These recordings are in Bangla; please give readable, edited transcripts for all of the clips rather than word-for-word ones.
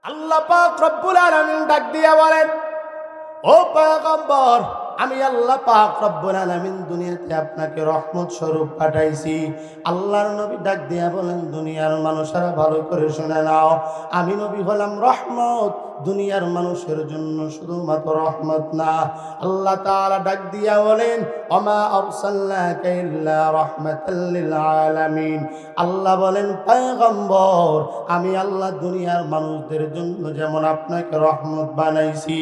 আল্লাহ পাক রব্বুল আলামিন ডাক দিয়া বলেন, ও পয়গম্বর, আমি আল্লাহ পাক রব্বুল আলামিন দুনিয়াতে আপনাকে রহমত স্বরূপ পাঠাইছি। আল্লাহর নবী ডাক দিয়া বলেন, দুনিয়ার মানুষেরা ভালো করে শুনে নাও, আমি নবী হলাম রহমত, দুনিয়ার মানুষের জন্য শুধুমাত্র রহমত না। আল্লাহ তাআলা ডাক দিয়া বলেন, ওমা আরসালনাকা ইল্লা রাহমাতাল লিল আলামিন। আল্লাহ বলেন, পয়গম্বর, আমি আল্লাহ দুনিয়ার মানুষদের জন্য যেমন আপনাকে রহমত বানাইছি,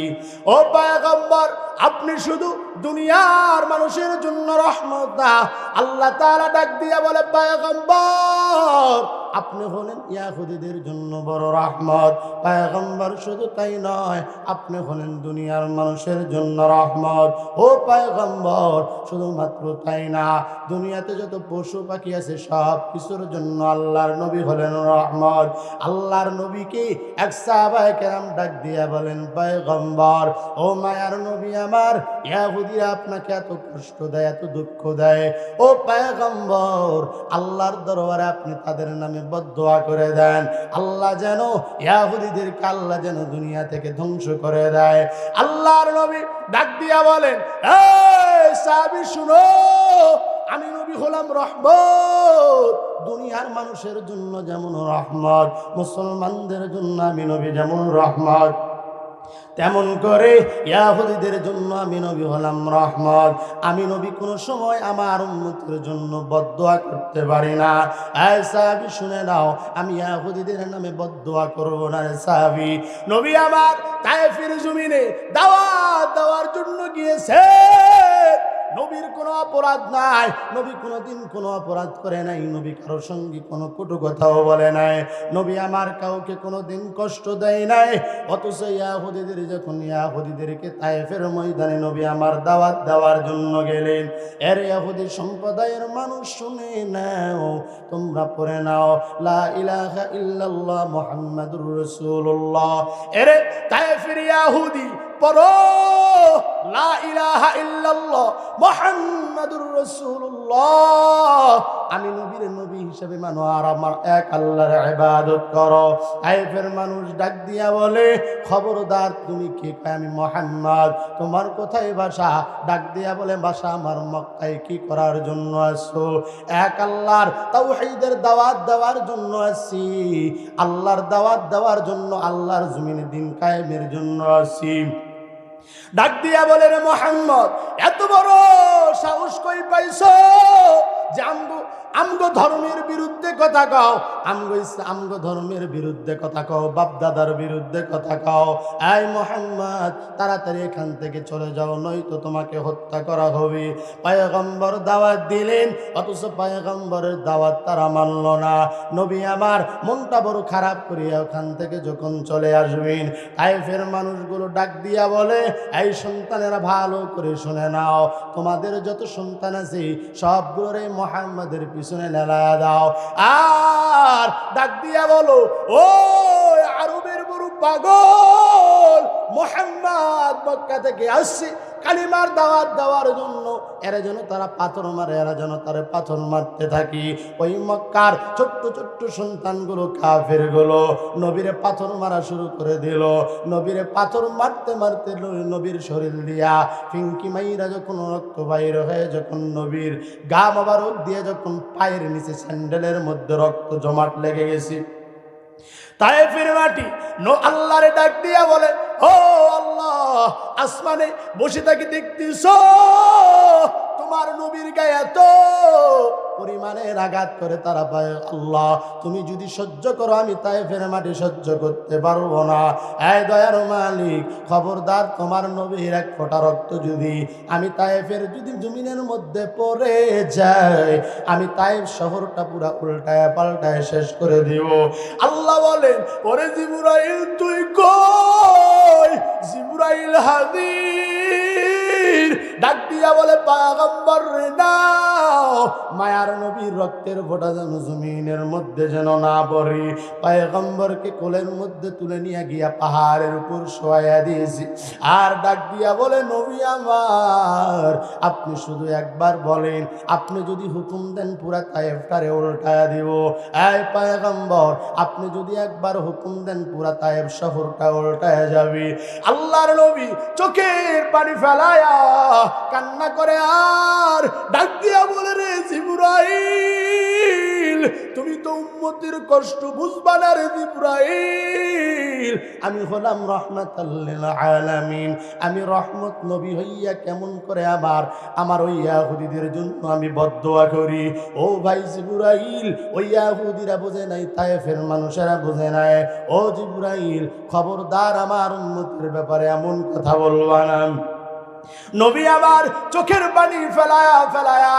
ও পয়গম্বর, আপনি শুধু দুনিয়ার মানুষের জন্য রহমত না। আল্লাহ তাআলা ডাক দিয়া বলে, পয়গম্বর, আপনি হলেন ইহুদীদের জন্য বড় রহমত। পয়গম্বর শুধু তাই নয়, আপনি হলেন দুনিয়ার মানুষের জন্য রহমত। ও পয়গম্বর, শুধুমাত্র তাই না, দুনিয়াতে যত পশু পাখি আছে সব কিছুর জন্য আল্লাহর নবী হলেন রহমত। আল্লাহর নবীকে এক সাহাবায়ে কেরাম ডাক দিয়া বলেন, পয়গম্বর, ও মায়ার নবী আমার, ইহুদীরা আপনাকে এত কষ্ট দেয়, এত দুঃখ দেয়, ও পয়গম্বর, আল্লাহর দরবারে আপনি তাদের নামে বদদোয়া করে দেন, আল্লাহ যেন ইহুদীদেরকে আল্লাহ যেন দুনিয়া থেকে ধ্বংস করে দেয়। আল্লাহর নবী ডাক দিয়া বলেন, এই সাহাবী শুনো, আমি নবী হলাম রহমত, দুনিয়ার মানুষের জন্য যেমন রহমত, মুসলমানদের জন্য আমি নবী যেমন রহমত, তেমন করে ইহুদীদের জন্য আমি নবী হলাম রহমত। আমি নবী কোনো সময় আমার উম্মতের জন্য বদদোয়া করতে পারি না। এই সাহাবী শুনে নাও, আমি ইহুদীদের নামে বদদোয়া করব না। রে সাহাবী, নবী আমার তায়েফের জমিনে দাওয়াত দেওয়ার জন্য গিয়েছে, নবীর কোনো অপরাধ নাই, নবী কোনোদিন কোনো অপরাধ করে নাই, নবী কারোর সঙ্গে কোনো কটু কথাও বলে নাই, নবী আমার কাউকে কোনোদিন কষ্ট দেয় নাই। অথচ ইহুদীদের যখন ইহুদীদেরকে তায়েফের ময়দানে নবী আমার দাওয়াত দেওয়ার জন্য গেলেন, এর ইহুদী সম্প্রদায়ের মানুষ শুনে নাও, তোমরা পড়ে নাও, লা ইলাহা ইল্লাল্লাহ মুহাম্মাদুর রাসূলুল্লাহ। এর তায়েফের ইহুদী পড়ো, লা ইলাহা ইল্লাল্লাহ মুহাম্মাদুর রাসূলুল্লাহ, আমি নবীর নবী হিসেবে মানো আর আমার এক আল্লাহর ইবাদত করো। তায়েফের মানুষ ডাক দিয়া বলে, খবরদার, তুমি কে? আমি মুহাম্মদ। তোমার কোথায় বাসা? ডাক দিয়া বলে, বাসা আমার মক্কায়। কি করার জন্য আসছো? এক আল্লাহর তাওহীদের দাওয়াত দেওয়ার জন্য আসছি, আল্লাহর দাওয়াত দেওয়ার জন্য, আল্লাহর জমিনে দিন কায়েমের জন্য আসছি। ডাক দিয়া বলে, রে মুহাম্মদ, এত বড় সাহস কই পাইছো যে আমগো ধর্মের বিরুদ্ধে কথা কও, আমগো ধর্মের বিরুদ্ধে কথা কও, বাপদাদার বিরুদ্ধে কথা কও। এই মুহাম্মদ, তাড়াতাড়ি এখান থেকে চলে যাও, নয়তো তোমাকে হত্যা করা হবে। পয়গম্বর দাওয়াত দিলেন, অথচ পয়গম্বরের দাওয়াত তারা মানল না। নবী আমার মনটা বড় খারাপ করিয়া ওখান থেকে যখন চলে আসবেন, তায়েফের মানুষগুলো ডাক দিয়া বলে, এই সন্তানেরা ভালো করে শুনে নাও, তোমাদের যত সন্তান আছে সবগুলোর এই মুহাম্মাদের পিছনে লেলায়া দাও। আর ডাক দিয়া বলো, ও আরবের বড় পাগল, মুহাম্মদ মক্কা থেকে আসছে কালিমার দাওয়াত দেওয়ার জন্য, এরা যেন তারা পাথর মারে, এরা যেন তারা পাথর মারতে থাকি। ওই মক্কার ছোট্ট ছোট্ট সন্তানগুলো, কাফের গুলো নবীরে পাথর মারা শুরু করে দিল। নবীরে পাথর মারতে মারতে নবীর শরীর দিয়া ফিঙ্কি মাইরা যখন রক্ত বাইর হয়ে, যখন নবীর গা মোবারক দিয়ে যখন পায়ের নিচে স্যান্ডেলের মধ্যে রক্ত জমাট লেগে গেছে, তায়েফের মাটি আল্লাহরে ডাক দিয়া বলে, ও আল্লাহ, আসমানে বসে থাকি দেখতেছো তোমার নবীর গায়ে এত পরিমাণে আঘাত করে তারা পায়, আল্লাহ তুমি যদি সহ্য করো, আমি তায়েফের মাটি সহ্য করতে পারবো না। এই দয়ার মালিক, খবরদার, তোমার নবীর এক ফোঁটা রক্ত যদি আমি তায়েফের যদি জমিনের মধ্যে পড়ে যায়, আমি তায়েফ শহরটা পুরা উল্টায় পাল্টায় শেষ করে দিব। আল্লাহ বলেন, ওরে জিবরাইল তুই কই? জিবরাইল হাজির। ডাক দিয়ে দিয়া বলে পয়গম্বর রে নাও, মায়ার নবীর রক্তের ফোঁটা যেন জমিনের মধ্যে যেন না পড়ে। পয়গম্বরকে কোলের মধ্যে তুলে নিয়ে গিয়া পাহাড়ের উপর শোয়াইয়া দিয়েছি। আর ডাক দিয়া বলে নবী আমার, আপনি শুধু একবার বলেন, আপনি যদি হুকুম দেন পুরা তায়েফটারে উল্টায়া দিব। এই পয়গম্বর, আপনি যদি একবার হুকুম দেন পুরা তায়েফ শহরটা উল্টায়া যাবে। আল্লাহর নবী চোখের পানি ফেলায়া কান্না করে আর ডাক দিয়া বলে রে জিবরাইল, তুমি তো উম্মতের কষ্ট বুঝবা না রে জিবরাইল। আমি হলাম রাহমাতাল লিল আলামিন, আমি রহমত নবী হইয়া কেমন করে আমার ওই ইহুদিদের জন্য আমি বদদোয়া করি। ও ভাই জিবরাইল, ওই ইহুদিরা বুঝে নাই, তায়েফের মানুষেরা বুঝে নাই। ও জিবরাইল, খবরদার আমার উম্মতের ব্যাপারে এমন কথা বলবা না। নবী আবার চোখের পানি ফেলায়া ফেলায়া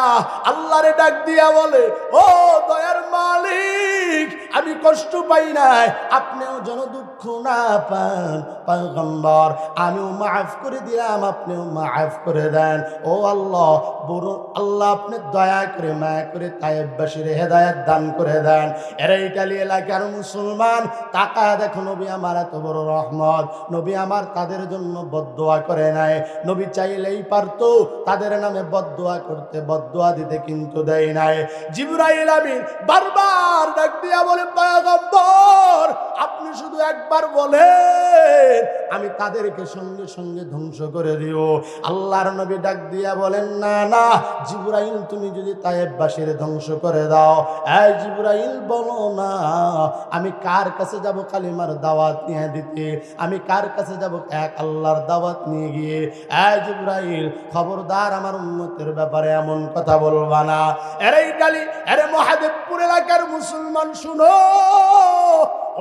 আল্লাহরে ডাক দিয়া বলে, ও দয়ার মালিক, আমি কষ্ট পাই নাই, আপনিও যেন দুঃখ না পান। পয়গম্বর, আমিও মাফ করে দিলাম, আপনিও মাফ করে দেন। ও আল্লাহ, বড় আল্লাহ, আপনি দয়া করে মায়া করে তায়েফবাসীর হেদায়েত দান করে দেন। এরা ইটালি এলাকার মুসলমান, তাকা দেখো নবী আমার এত বড় রহমত। নবী আমার তাদের জন্য বদদোয়া করে নাই। নবী চাইলেই পারতো তাদের নামে বদদোয়া করতে, বদদোয়া দিতে, কিন্তু দেয় নাই। জিবরাইল আমিন বারবার ডাক দিয়া বলে পয়গম্বর, আপনি শুধু একবার বলেন, আমি তাদেরকে সঙ্গে সঙ্গে ধ্বংস করে দিও। আল্লাহর নবী ডাক দিয়া বলেন, না না জিবরাইল, তুমি যদি তায়েফবাসীর ধ্বংস করে দাও, এই জিবরাইল বলো না, আমি কার কাছে যাব কালিমার দাওয়াত নিয়ে দিতে? আমি কার কাছে যাব এক আল্লাহর দাওয়াত নিয়ে গিয়ে? এই জিবরাইল, খবরদার আমার উম্মতের ব্যাপারে এমন কথা বলবা না। এরে ইটালি, এরে মহাদেবপুর এলাকার মুসলমান, শুনো,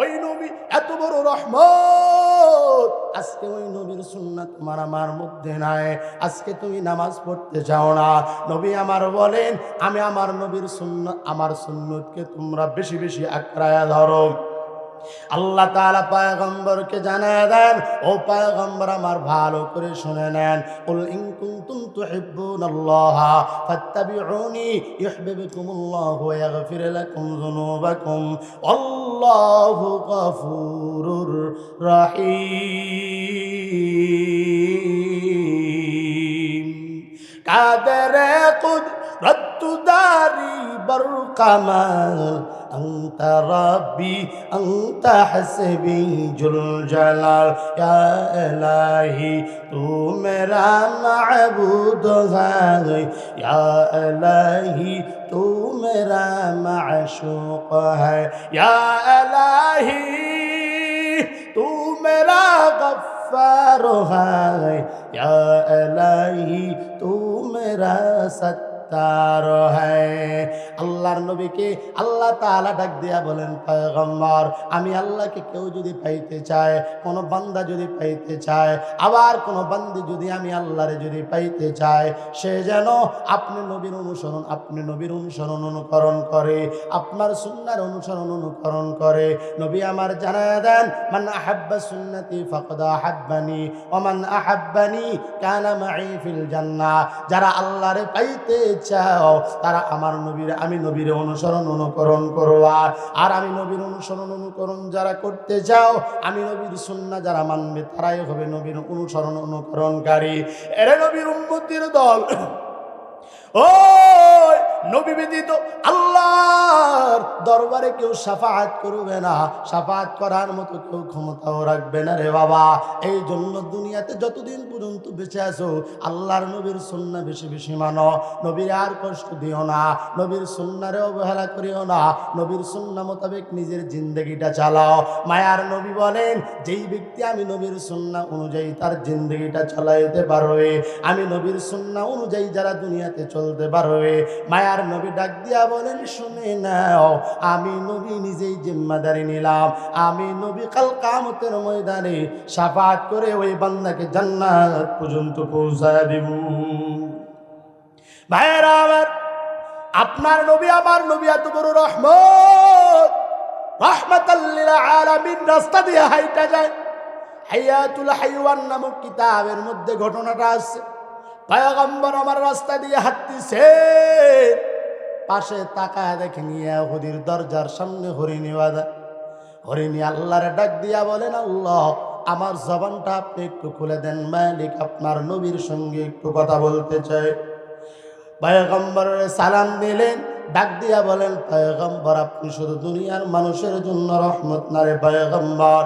ওই নবী এত বড় রহমত, আজকে ওই নবীর সুন্নাত তোমার আমার মধ্যে নাই। আজকে তুমি নামাজ পড়তে চাও না। নবী আমার বলেন, আমি আমার নবীর সুন্নাত, আমার সুন্নতকে তোমরা বেশি বেশি আঁকড়ায়া ধরো। আল্লাহ তাআলা পয়গম্বরকে জানায় দেন, ও পয়গম্বর আমার ভালো করে শুনে নেন, কুল ইন কুনতুম তুহিব্বুনাল্লাহ ফাত্তাবিউনি ইউহিব্বুকুমুল্লাহু ওয়া ইয়াগফির লাকুম যুনুবাকুম আল্লাহু গফুরুর রহিম। কাদরে কুদরত দারি বরকামাল, أنت ربي أنت حسبي جل جلال، يا إلهي تو میرا معبود ہے، یا إلهي تو میرا معشوق ہے، یا إلهي تو میرا غفار ہے، یا إلهي تو میرا ستار ہے। আল্লাহর নবীকে আল্লাহ তাআলা ডাক দিয়া বলেন, পয়গম্বর, আমি আল্লাহকে কেউ যদি পাইতে চায়, কোন বান্দা যদি পাইতে চায়, আবার কোন বান্দি যদি আমি আল্লাহরে যদি পাইতে চায়, সে যেন আপনি নবীর অনুসরণ অনুকরণ করে, আপনার সুন্নাহর অনুসরণ অনুকরণ করে। নবী আমার জানায়া দেন, মান আহাব্বা সুন্নতি ফাকাদ আহাব্বানি ওয়া মান আহাব্বানি কানা মাই ফিল জান্নাহ। যারা আল্লাহরে পাইতে চাও তারা আমার আমি নবীর অনুসরণ অনুকরণ করবা। আর আমি নবীর অনুসরণ অনুকরণ যারা করতে চাও, আমি নবীর সুন্নাহ যারা মানবে, তারাই হবে নবীর অনুসরণ অনুকরণকারী। এরে নবীর উম্মতের দল, ও নবী ব্যতীত আল্লাহর দরবারে কেউ শাফাআত করবে না, শাফাআত করার মতো কেউ ক্ষমতাও রাখবে না রে বাবা। এই জন্য দুনিয়াতে যতদিন পর্যন্ত বেঁচে আছো, আল্লাহর নবীর সুন্নাহ বেশি বেশি মানো। নবীর আর কষ্ট দিও না, নবীর সুন্নাহরে অবহেলা করিও না, নবীর সুন্নাহ মোতাবেক নিজের জিন্দেগিটা চালাও। মায়ার নবী বলেন, যেই ব্যক্তি আমি নবীর সুন্নাহ অনুযায়ী তার জিন্দেগিটা চালাইতে পারবে, আমি নবীর সুন্নাহ অনুযায়ী যারা দুনিয়াতে চলতে পারবে, মায়ার নবী ডাক দিয়া বলেন, শুনে নাও, আমি নবী নিজেই জিম্মাদারি নিলাম, আমি নবী কাল কিয়ামতের ময়দানে শাফাআত করে ওই বান্দাকে জান্নাত পর্যন্ত পৌঁছায় দিব। ভাইরা আমার, আপনার নবী আমার নবী এত বড় রহমত, রাহমাতাল লিল আলামিন, রাস্তা দিয়ে হাইটা যায়। হায়াতুল হাইওয়ান নামক কিতাবের মধ্যে ঘটনাটা আছে। পয়গম্বর আমার রাস্তা দিয়ে হাঁটতেছে, পাশে তাকায় দেখেন ইহুদির দরজার সামনে হরিণী বাঁধা। হরিণী আল্লাহর ডাক দিয়া বলেন, আল্লাহ আমার জবানটা আপনি একটু খুলে দেন, মালিক আপনার নবীর সঙ্গে একটু কথা বলতে চাই। পয়গম্বরের সালাম দিলেন, ডাক দিয়া বলেন, পয়গম্বর আপনি শুধু দুনিয়ার মানুষের জন্য রহমত না রে পয়গম্বর।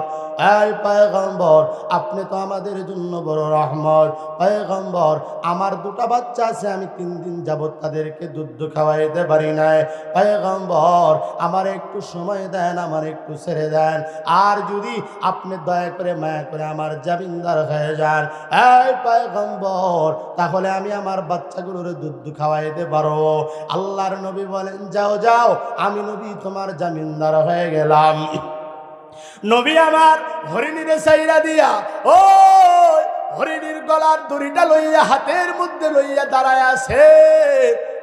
এই পয়গম্বর আপনি তো আমাদের জন্য বড় রহমত। পয়গম্বর আমার দুটা বাচ্চা আছে, আমি 3 দিন যাবত তাদেরকে দুধ খাওয়াইতে পারি নাই। পয়গম্বর আমার একটু সময় দেন, আমার একটু ছেড়ে দেন, আর যদি আপনি দয়া করে মায়া করে আমার জামিনদার হয়ে যান এই পয়গম্বর, তাহলে আমি আমার বাচ্চাগুলোর দুধ খাওয়াইতে পারবো। আল্লাহর নবী বলেন, যাও যাও, আমি নবী তোমার জামিনদার হয়ে গেলাম। নবী আমার হরিণীরে সাইরা দিয়া ও হরিণীর গলার দড়িটা লইয়া হাতের মধ্যে লইয়া দাঁড়ায় আছে।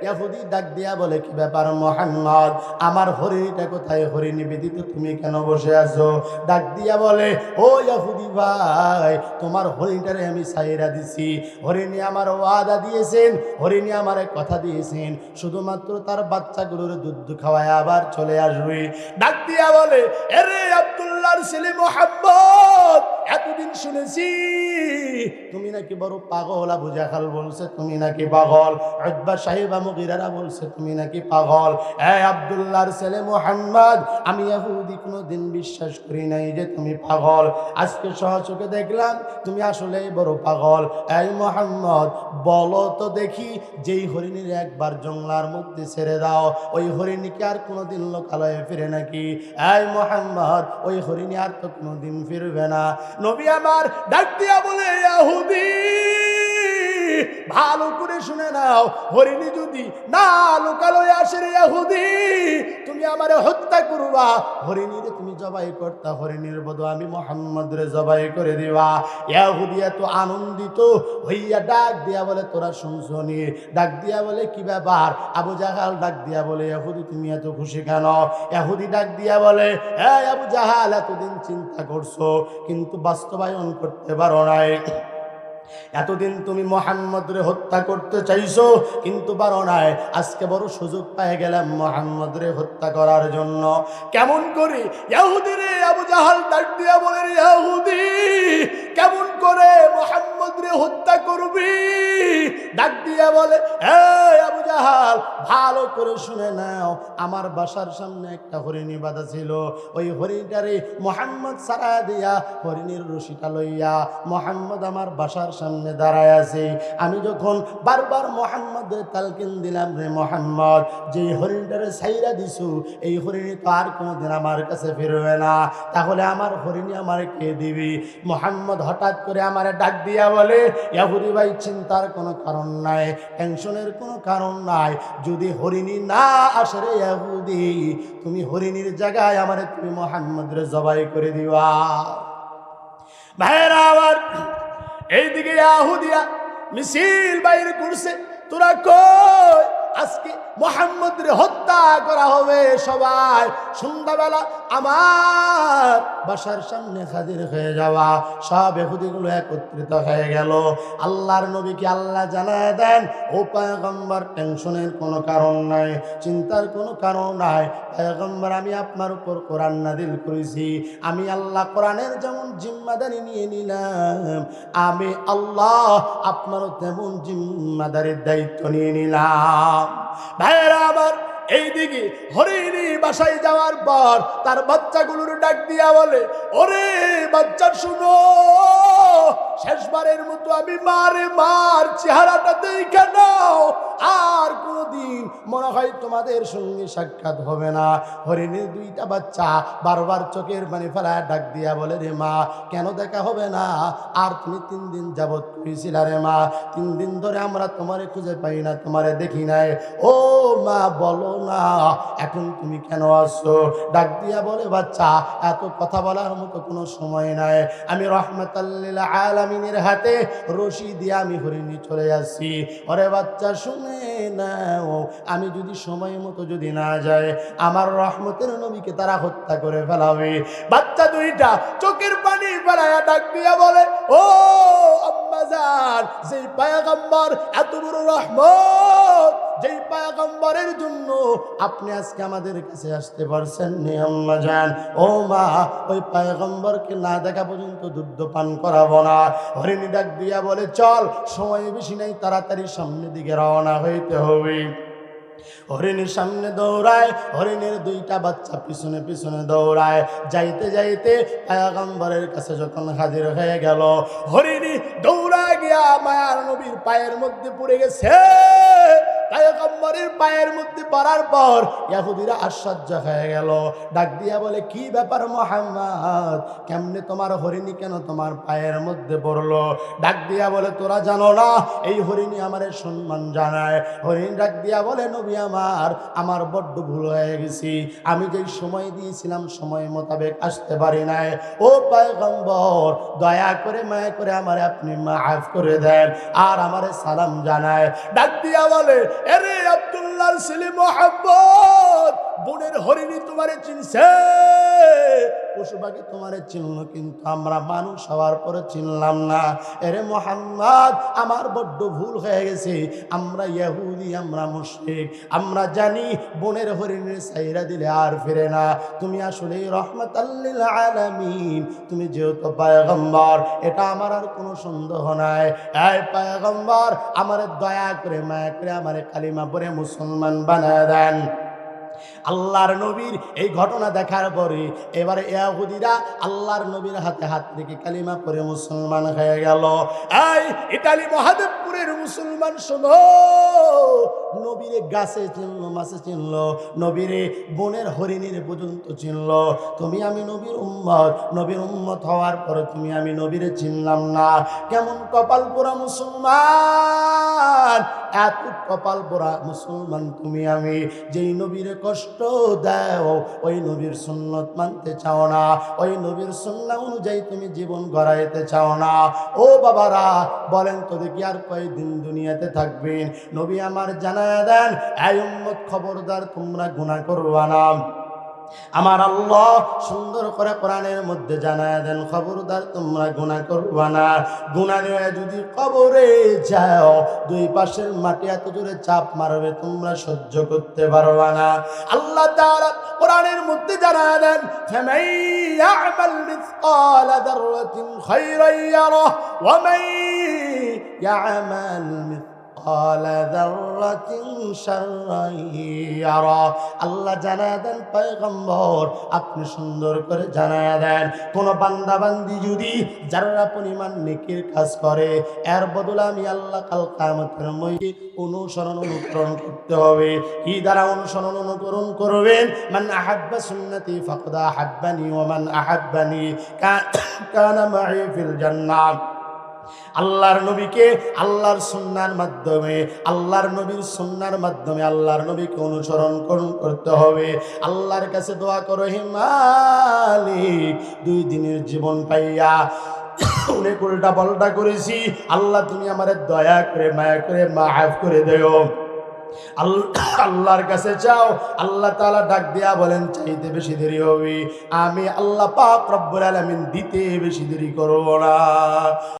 ইহুদি ডাক দিয়া বলে, কি ব্যাপার মুহাম্মদ, আমার হরিণীটা কোথায়? হরিণী ব্যতীত তুমি কেন বসে আছো? ডাক দিয়া বলে, ও ইহুদি ভাই, তোমার হরিণীটারে আমি সাইরা দিছি। হরিণী আমার ওয়াদা দিয়েছেন, হরিণী আমার কথা দিয়েছেন, শুধুমাত্র তার বাচ্চাগুলোর দুধ খাওয়ায় আবার চলে আসবে। ডাক দিয়া বলে, এরে আব্দুল্লাহর ছেলে মুহাম্মদ, এতদিন শুনেছি তুমি নাকি বড় পাগল। আবু জাহাল বলছে তুমি নাকি পাগল, উতবা সাহিবা মুগীরা বলছে তুমি নাকি পাগল। এই আব্দুল্লাহর ছেলে মুহাম্মদ, আমি ইহুদি কোনোদিন বিশ্বাস করি নাই যে তুমি পাগল। আজকে সহচোখে দেখলাম তুমি আসলেই বড় পাগল। এই মুহাম্মদ বলো তো দেখি, যেই হরিণীর একবার জঙ্গলার মধ্যে ছেড়ে দাও, ওই হরিণীকে আর কোনোদিন লোকালয়ে ফিরে নাকি? এই মুহাম্মদ ওই হরিণী আর তো কোনোদিন ফিরবে না। নবী আমার ডাক দিয়া বলে, ইহুদি ভালো করে শুনে নাও, হরিণী যদি না লোকালয়ে আসে রে ইহুদি, তুমি আমারে হত্যা করবা। হরিণীরে তুমি জবাই করতা, হরিণীর বদলে আমি মুহাম্মদ রে জবাই করে দিবা। ইহুদি এত আনন্দিত হইয়া ডাক দিয়া বলে, তোরা শুনছনি? ডাক দিয়া বলে, কি ব্যাপার? আবু জাহাল ডাক দিয়া বলে, ইহুদি তুমি এত খুশি কেন? ইহুদি ডাক দিয়া বলে, এই আবু জাহাল, এতদিন চিন্তা করছো কিন্তু বাস্তবায়ন করতে পারো নাই। এতদিন তুমি মুহাম্মদরে হত্যা করতে চাইছো কিন্তু পারো নাই। আজকে বড় সুযোগ পেয়ে গেলাম মুহাম্মদরে হত্যা করার জন্য। কেমন করে ইহুদি রে? আবু জাহাল ডাক দিয়া বলে, ইহুদি কেমন করে মুহাম্মদরে হত্যা করবি? ডাক দিয়া বলে, এই আবু জাহাল ভালো করে শুনে নাও, আমার বাসার সামনে একটা হরিণী বাঁধা ছিল। ওই হরিণীটারে মুহাম্মদ ছাড়া দিয়া হরিণীর রশিটা লইয়া মুহাম্মদ আমার বাসার সামনে দাঁড়ায় আছে। আমি যখন বারবার মুহাম্মদের তালকিন দিলাম, রে মুহাম্মদ, যে হরিণটারে ছাইরা দিছু, এই হরিণী তো আর কোনোদিন আমার কাছে ফিরবে না, তাহলে আমার হরিণী আমার কে দিবি? মুহাম্মদ হঠাৎ করে আমারে ডাক দিয়া বলে, ইহুদি ভাই চিন্তার কোনো কারণ নাই, টেনশনের কোনো কারণ নাই। যদি হরিণী না আসে রে ইহুদি, তুমি হরিণীর জায়গায় আমারে তুমি মুহাম্মদরে জবাই করে দিবা। ভাইরা আমার, এইদিকে ইহুদিয়া মিছিল বাইর করছে, তোরা কই? আজকে মুহাম্মদরে হত্যা করা হবে। সবাই সন্ধ্যাবেলা আমার বাসার সামনে হাজির হয়ে যাওয়া। সব ইহুদিগুলো একত্রিত হয়ে গেল। আল্লাহর নবীকে আল্লাহ জানায় দেন, ও পয়গম্বর, টেনশনের কোনো কারণ নাই, চিন্তার কোনো কারণ নাই। পয়গম্বর, আমি আপনার উপর কোরআন নাযিল করেছি, আমি আল্লাহ কোরআনের যেমন জিম্মাদারি নিয়ে নিলাম, আমি আল্লাহ আপনারও তেমন জিম্মাদারির দায়িত্ব নিয়ে নিলাম। ভাইয়েরা আমার, এইদিকে হরিণী বাসায় যাওয়ার পর তার বাচ্চাগুলোর ডাক দিয়া বলে, ওরে বাচ্চা শুনো, শেষবারের মতো আমি মার চেহারাটা দেখা নাও, আর কোনদিন মনে হয় তোমাদের সঙ্গে সাক্ষাৎ হবে না। হরিণীর 2টা বাচ্চা বারবার চোখের পানি ফেলায় ডাক দিয়া বলে, রে মা, কেন দেখা হবে না? আর তুমি 3 দিন যাবত কইছিলা রে মা, 3 দিন ধরে আমরা তোমারে খুঁজে পাই না, তোমারে দেখি নাই। ও মা, বলো না এখন তুমি কেন আসছো? ডাক দিয়া বলে, বাচ্চা, এত কথা বলার মতো কোনো সময় নাই, আমি রহমাতাল লিল আলামিনের হাতে রশি দিয়ে আমি হরিণী চলে আসছি। ওরে বাচ্চা শুন, শুনে নাও, আমি যদি সময় মতো যদি না যায়, আমার রহমতের নবীকে তারা হত্যা করে ফেলাবে। বাচ্চা দুইটা চোখের পানি ফেলায়া ডাক দিয়া বলে, ও আম্মাজান, যেই পয়গম্বর এত বড় রহমত, যেই পয়গম্বরের জন্য আপনি আজকে আমাদের কাছে আসতে পারছেন নে আম্মাজান, ও মা, ওই পয়গম্বরকে না দেখা পর্যন্ত দুধ পান করাবো না। হরিণী ডাক দিয়া বলে, চল, সময় বেশি নাই, তাড়াতাড়ি সামনের দিকে রওনা হইতে হবে। হরিণীর সামনে দৌড়ায়, হরিণের দুইটা বাচ্চা পিছনে পিছনে দৌড়ায়। যাইতে যাইতে পয়গম্বরের কাছে যখন হাজির হয়ে গেল, হরিণী দৌড়ায় গিয়া মায়ার নবীর পায়ের মধ্যে পড়ে গেছে। পয়গম্বরের পায়ের মধ্যে পড়ার পর ইহুদিরা আশ্চর্য হয়ে গেল। ডাক দিয়া বলে, কি ব্যাপার মুহাম্মদ, কেমনে তোমার হরিণী কেন তোমার পায়ের মধ্যে পড়লো? ডাক দিয়া বলে, তোরা জানো না এই হরিণী আমারে সম্মান জানায়। হরিণ ডাক দিয়া বলে, নবী আমার বড্ড ভুল হয়ে গেছি, আমি যেই সময় দিয়েছিলাম সময় মোতাবেক আসতে পারি নাই। ও পয়গম্বর, দয়া করে মায়া করে আমারে আপনি মাফ করে দেন আর আমারে সালাম জানায়। ডাক দিয়া বলে, আরে আব্দুল্লাহর ছেলে মুহাম্মদ, বোনের হরিণী তোমারে চিনছে, পশু পাখি তোমারে চিনল, কিন্তু আমরা মানুষ হওয়ার পরে চিনলাম না। এরে মুহাম্মদ, আমার বড্ড ভুল হয়ে গেছে, আমরা ইহুদি, আমরা মুশরিক, আমরা জানি বোনের হরিণের ছাইরা দিলে আর ফিরে না। তুমি আসলে রহমাতাল লিল আলামিন, তুমি যেহেতু পয়গম্বর, এটা আমার আর কোনো সন্দেহ নাই। এই পয়গম্বর, আমারে দয়া করে মায়া করে আমারে কালিমা পড়ে মুসলমান বানায় দেন। আল্লাহর নবীর এই ঘটনা দেখার পরে এবারে ইহুদিরা আল্লাহর নবীর হাতে হাত রেখে কালিমা পড়ে মুসলমান হয়ে গেল। এই ইতালি মহাদেবপুরের মুসলমান শোনো, নবীরে গাছে চিনলো, মাছে চিনলো, নবীরে বনের হরিণীর পর্যন্ত চিনলো। তুমি আমি নবীর উম্মত, নবীর উম্মত হওয়ার পরে তুমি আমি নবীরে চিনলাম না। কেমন কপাল পোড়া মুসলমান, এত কপাল পোড়া মুসলমান তুমি আমি, যেই নবীরে কষ্ট দাও, ওই নবীর সুন্নত মানতে চাও না, ওই নবীর সুন্নাহ অনুযায়ী তুমি জীবন গড়াইতে চাও না। ও বাবারা, বলেন তো দেখি আর কয়দিন দুনিয়াতে থাকবেন? নবী আমার জানায়া দেন, এই উম্মত খবরদার তোমরা গুনাহ করবা না। আমার আল্লাহ সুন্দর করে কোরআনের মধ্যে জানায় দেন, খবরদার তোমরা গুনাহ করবা না। গুনাহ নিয়ে যদি কবরে যাও, দুই পাশের মাটি এত জোরে চাপ মারবে তোমরা সহ্য করতে পারবা না। আল্লাহ তাআলা কোরআনের মধ্যে জানায় দেন, ফামান ইয়া'মাল মিসকালা যাররাতিন খায়রান ইয়ারাহ ওয়া মান ইয়া'মাল আল্লাহ জানায় দেন, পয়গম্বর আপনি সুন্দর করে জানায় দেন, কোন বান্দা বান্দি যদি যারা পরিমাণ নেকির কাজ করে, এর বদলে আমি আল্লাহ কাল কিয়ামতের মধ্যে অনুসরণ অনুকরণ করতে হবে। কি দ্বারা অনুসরণ অনুকরণ করবেন? মান আহাব্বা সুন্নতি ফাকাদ আহাব্বানি ওয়া মান আহাব্বানি কানা মাই ফিল জান্নাহ। আল্লাহর নবীকে আল্লাহর সুন্নাহর মাধ্যমে, আল্লাহর নবীর সুন্নাহর মাধ্যমে আল্লাহর নবীকে অনুসরণ করতে হবে। আল্লাহর কাছে দোয়া করো, হে মালিক, 2 দিনের জীবন পাইয়া অনেক উল্টা পাল্টা করেছি, আল্লাহ তুমি আমারে দয়া করে মায়া করে মাফ করে দিও। আল্লাহর কাছে চাও। আল্লাহ তাআলা ডাক দিয়া বলেন, চাইতে বেশি দেরি হবে, আমি আল্লাহ পাক রব্বুল আলামিন দিতে বেশি দেরি করব না।